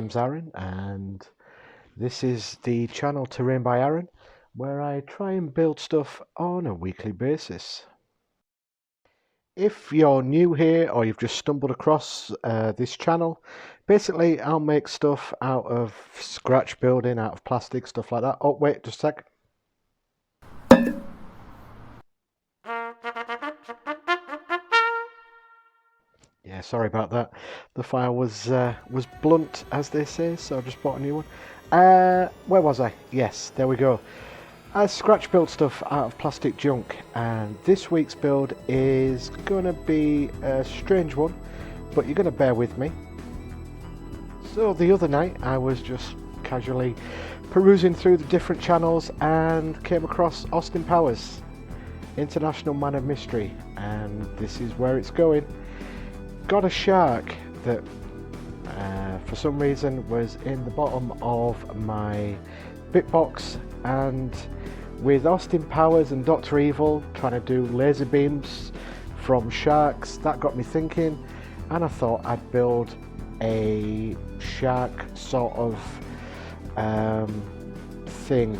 name's Aaron, and this is the channel Terrain by Aaron, where I try and build stuff on a weekly basis. If you're new here or you've just stumbled across this channel, basically I'll make stuff out of scratch building, out of plastic, stuff like that. Oh wait, just a sec. Yeah, sorry about that. The file was blunt, as they say, so I just bought a new one. Where was I? Yes, there we go. I scratch build stuff out of plastic junk, and this week's build is gonna be a strange one, but you're gonna bear with me. So the other night I was just casually perusing through the different channels and came across Austin Powers, International Man of Mystery, and this is where it's going. Got a shark that for some reason was in the bottom of my bitbox, and with Austin Powers and Dr. Evil trying to do laser beams from sharks, that got me thinking, and I thought I'd build a shark sort of thing.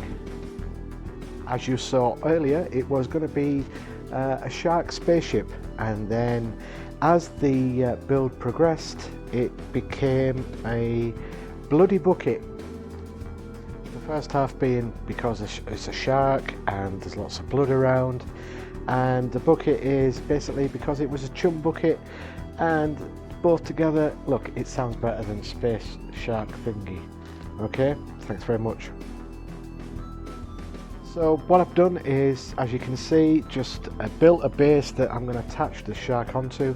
As you saw earlier, it was going to be a shark spaceship, and then as the build progressed, it became a bloody bucket. The first half being because it's a shark and there's lots of blood around, and the bucket is basically because it was a chum bucket, and both together, look, it sounds better than space shark thingy. Okay, thanks very much. So what I've done is, as you can see, just built a base that I'm going to attach the shark onto.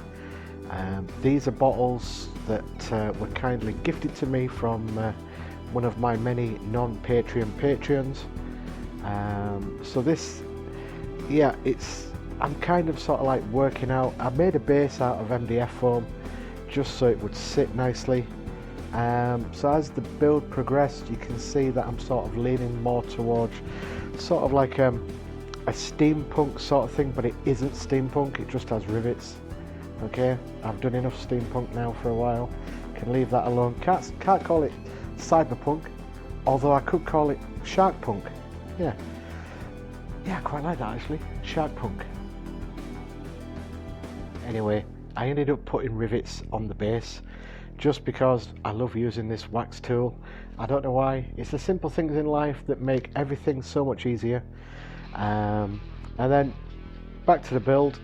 These are bottles that were kindly gifted to me from one of my many non-Patreon patrons. So this, yeah, I'm kind of sort of like working out. I made a base out of MDF foam just so it would sit nicely. So as the build progressed, you can see that I'm sort of leaning more towards sort of like a steampunk sort of thing, but it isn't steampunk, it just has rivets. Okay, I've done enough steampunk now for a while, can leave that alone. Can't call it cyberpunk, although I could call it shark punk. Yeah, I quite like that actually, shark punk. Anyway, I ended up putting rivets on the base just because I love using this wax tool. I don't know why, it's the simple things in life that make everything so much easier. And then back to the build.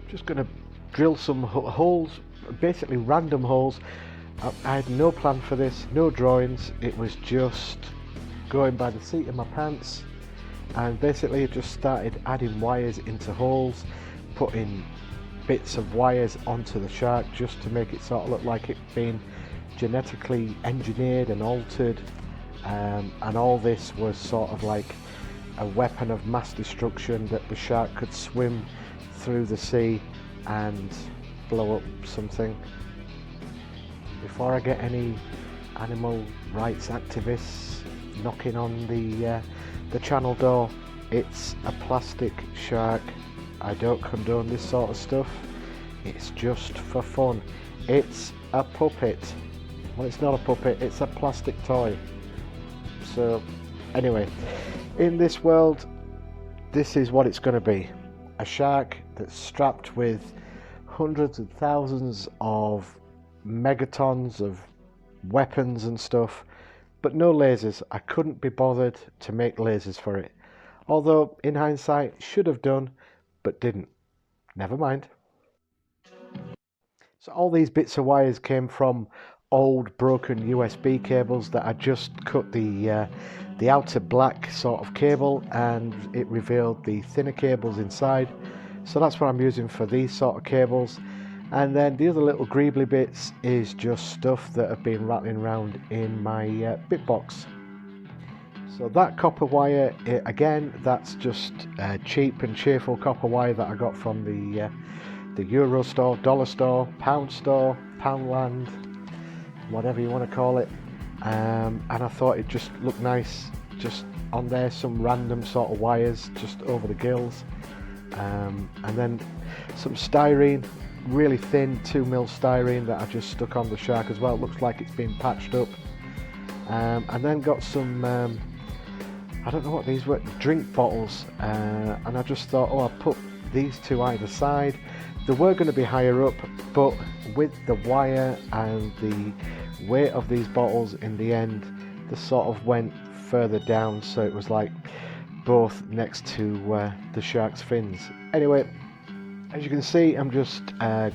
Just going to drill some holes, basically random holes. I had no plan for this, no drawings, it was just going by the seat of my pants, and basically just started adding wires into holes, putting bits of wires onto the shark just to make it sort of look like it being genetically engineered and altered, and all this was sort of like a weapon of mass destruction that the shark could swim through the sea and blow up something. Before I get any animal rights activists knocking on the channel door, it's a plastic shark. I don't condone this sort of stuff, it's just for fun. It's a puppet. Well, it's not a puppet, it's a plastic toy. So anyway, in this world, this is what it's going to be. A shark that's strapped with hundreds of thousands of megatons of weapons and stuff, but no lasers. I couldn't be bothered to make lasers for it, although in hindsight should have done, but didn't. Never mind. So all these bits of wires came from old broken USB cables that I just cut the outer black sort of cable, and it revealed the thinner cables inside. So that's what I'm using for these sort of cables. And then the other little greebly bits is just stuff that have been rattling around in my bitbox. So that copper wire, again, that's just cheap and cheerful copper wire that I got from the Euro store, dollar store, Poundland, whatever you want to call it. And I thought it just looked nice, just on there, some random sort of wires just over the gills. And then some styrene really thin 2mm styrene that I just stuck on the shark as well. It looks like it's been patched up. And then got some I don't know what these were, drink bottles, and I just thought, oh, I'll put these two either side. They were going to be higher up, but with the wire and the weight of these bottles, in the end they sort of went further down, so it was like both next to the shark's fins. Anyway, as you can see, I'm just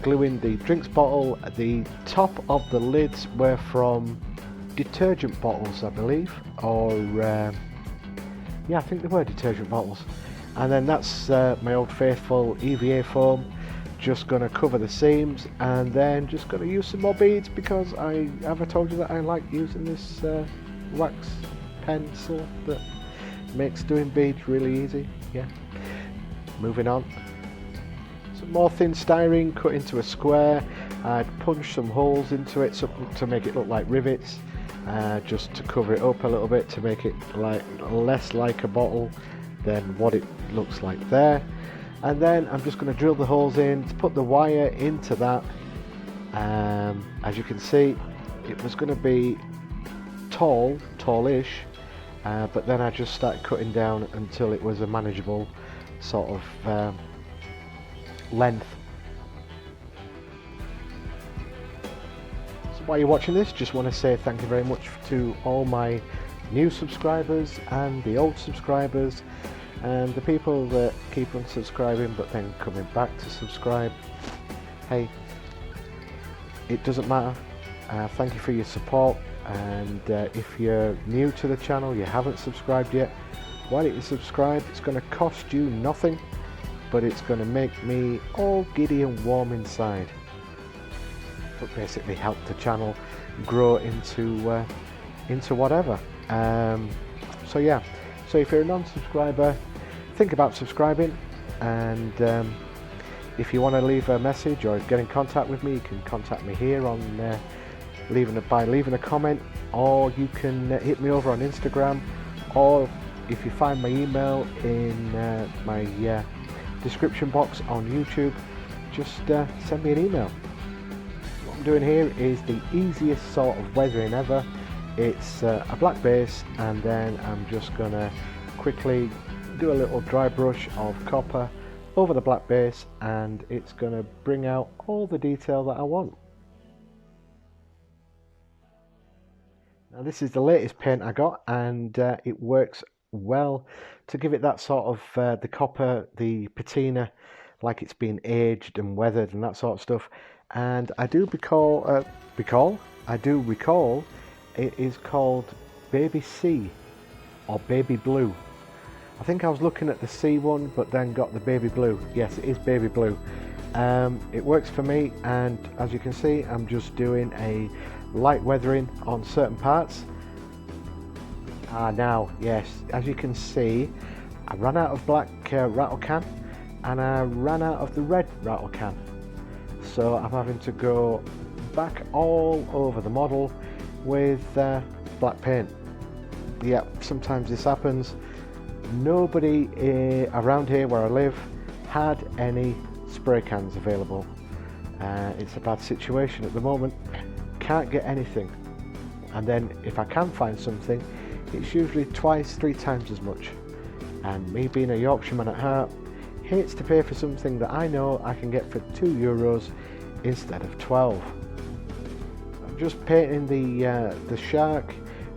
gluing the drinks bottle. The top of the lids were from detergent bottles, I believe, or yeah, I think they were detergent bottles. And then that's my old faithful EVA foam. Just going to cover the seams, and then just going to use some more beads, because I told you that I like using this wax pencil that makes doing beads really easy. Yeah. Moving on. Some more thin styrene cut into a square. I'd punched some holes into it to make it look like rivets. Just to cover it up a little bit, to make it like less like a bottle than what it looks like there. And then I'm just going to drill the holes in to put the wire into that. As you can see, it was going to be tallish, but then I just started cutting down until it was a manageable sort of length. While you're watching this, just want to say thank you very much to all my new subscribers and the old subscribers, and the people that keep unsubscribing but then coming back to subscribe. Hey, it doesn't matter. Thank you for your support, and if you're new to the channel, you haven't subscribed yet, why don't you subscribe? It's going to cost you nothing, but it's going to make me all giddy and warm inside. But basically help the channel grow into whatever. So yeah, so if you're a non-subscriber, think about subscribing, and if you want to leave a message or get in contact with me, you can contact me here on leaving a comment, or you can hit me over on Instagram, or if you find my email in my description box on YouTube, just send me an email. I'm doing here is the easiest sort of weathering ever. It's a black base, and then I'm just gonna quickly do a little dry brush of copper over the black base, and it's gonna bring out all the detail that I want. Now this is the latest paint I got, and it works well to give it that sort of the copper, the patina, like it's been aged and weathered and that sort of stuff. And I do recall it is called Baby C or Baby Blue. I think I was looking at the C one, but then got the Baby Blue. Yes, it is Baby Blue. It works for me, and as you can see, I'm just doing a light weathering on certain parts. Now, yes, as you can see, I ran out of black rattle can, and I ran out of the red rattle can. So I'm having to go back all over the model with black paint. Yeah, sometimes this happens. Nobody around here where I live had any spray cans available. It's a bad situation at the moment. Can't get anything. And then if I can find something, it's usually twice, 3 times as much. And me being a Yorkshireman at heart, hates to pay for something that I know I can get for €2 instead of 12. I'm just painting the shark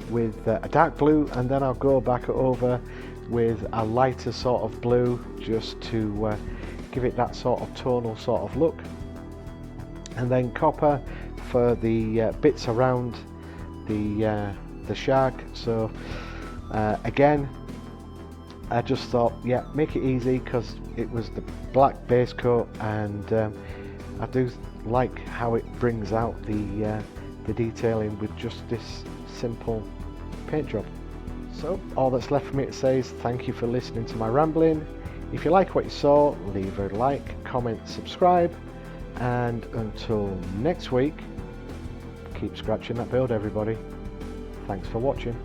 with a dark blue, and then I'll go back over with a lighter sort of blue, just to give it that sort of tonal sort of look. And then copper for the bits around the shark. So again, I just thought, yeah, make it easy, because it was the black base coat, and I do like how it brings out the detailing with just this simple paint job. So all that's left for me to say is thank you for listening to my rambling. If you like what you saw, leave a like, comment, subscribe, and until next week, keep scratching that build, everybody. Thanks for watching.